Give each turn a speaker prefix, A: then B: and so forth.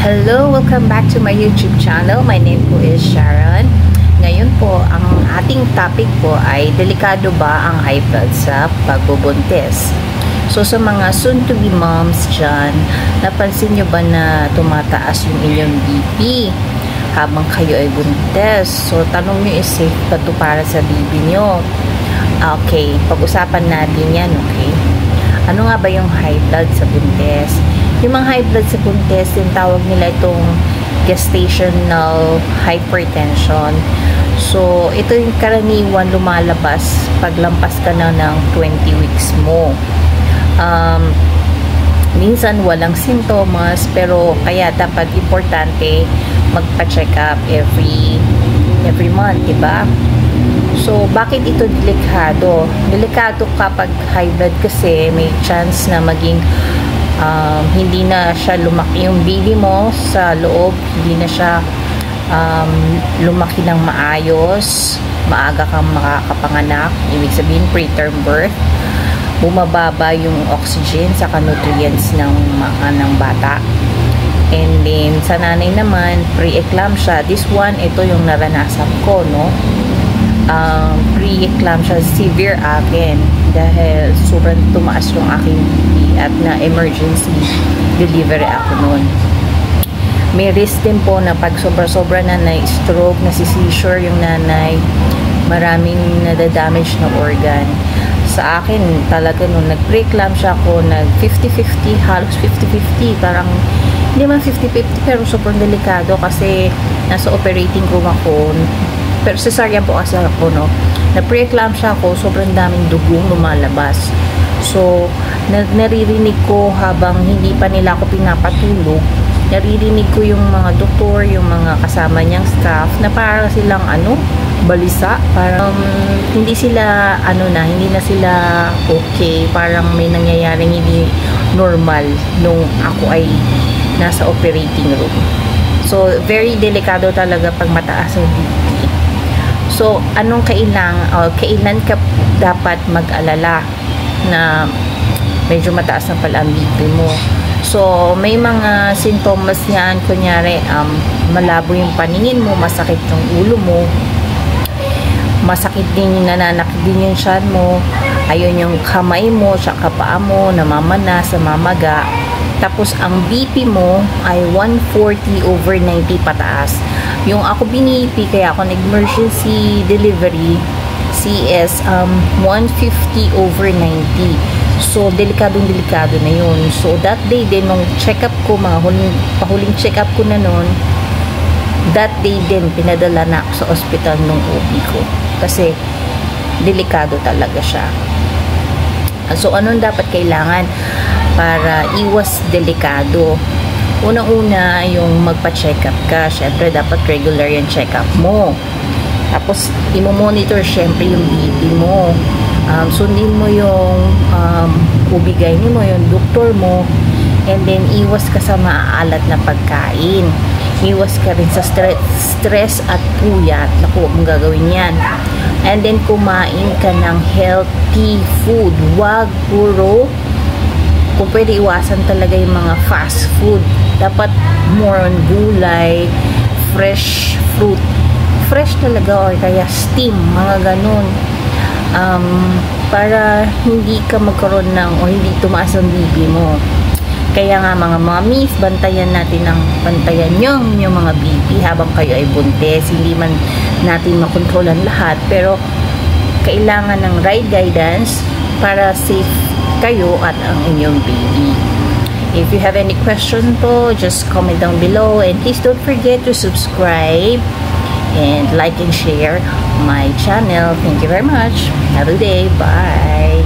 A: Hello! Welcome back to my YouTube channel. My name po is Sharon. Ngayon po, ang ating topic po ay delikado ba ang high blood sa pagbubuntis? So sa mga soon-to-be moms dyan, napansin nyo ba na tumataas yung inyong BP habang kayo ay buntis? So tanong nyo, is safe ba ito para sa baby nyo? Okay, pag-usapan natin yan, okay? Ano nga ba yung high blood sa buntis? Yung mga high blood sa buntis, yung tawag nila itong gestational hypertension. So, ito yung karaniwan lumalabas paglampas ka na ng 20 weeks mo. Minsan walang sintomas, pero kaya dapat importante magpa-check up every month, diba? So, bakit ito delikado? Delikado kapag high blood kasi may chance na maging hindi na siya lumaki yung baby mo sa loob, hindi na siya lumaki ng maayos, maaga kang makakapanganak, ibig sabihin preterm birth, bumababa yung oxygen sa nutrients ng bata. And then sa nanay naman, pre-eclampsia. This one, ito yung naranasan ko, no? Pre-eclampsia severe akin dahil sobrang tumaas yung aking BP at na emergency delivery ako noon. May risk din po na pag sobra-sobra na stroke, na seizure yung nanay, maraming nadadamage na organ. Sa akin talaga nung nag-pre-eclampsia ako, nag 50-50, halos 50-50, parang hindi man 50-50 pero sobrang delikado kasi nasa operating room ako. Pero cesarean po kasi ako, no? Na pre-eclampsia ako, sobrang daming dugong lumalabas. So, naririnig ko habang hindi pa nila ako pinapatulog, naririnig ko yung mga doktor, yung mga kasama niyang staff, na parang silang, balisa. Parang hindi sila, hindi na sila okay. Parang may nangyayaring hindi normal nung ako ay nasa operating room. So, very delikado talaga pag mataas ang BP. So, anong kailan ka dapat mag-alala na medyo mataas na pala ang BP mo? So, may mga sintomas yan. Kunyari, malabo yung paningin mo, masakit yung ulo mo, masakit din yung nananakit din yung tiyan mo, ayun yung kamay mo, tsaka paa mo, namamanas, namamaga. Tapos, ang BP mo ay 140/90 pataas. Yung ako binipi, kaya ako nag-emergency delivery, CS 150/90. So, delikado na yun. So, that day din, nung check-up ko, pahuling check-up ko na nun, that day din, pinadala na ako sa ospital nung OB ko. Kasi, delikado talaga siya. So, anong dapat kailangan para iwas delikado? Unang-una, yung magpa-check up ka. Syempre, dapat regular yung check up mo. Tapos, i-monitor syempre yung BP mo. Sundin mo yung ubigay mo, yung doktor mo. And then, iwas ka sa maaalat na pagkain. Iwas ka rin sa stress at puyat. Naku, huwag mong gagawin yan. And then, kumain ka ng healthy food. Wag puro, kung pwede iwasan talaga yung mga fast food. Dapat more on gulay, fresh fruit, fresh talaga, or kaya steam, mga ganun. Para hindi ka magkaroon ng, o hindi tumaas ang BP mo. Kaya nga mga mommies, bantayan nyo yung mga BP habang kayo ay buntis. Hindi man natin makontrolan lahat, pero kailangan ng right guidance para safe kayo at ang inyong baby. If you have any question po, just comment down below, and please don't forget to subscribe and like and share my channel. Thank you very much. Have a good day. Bye.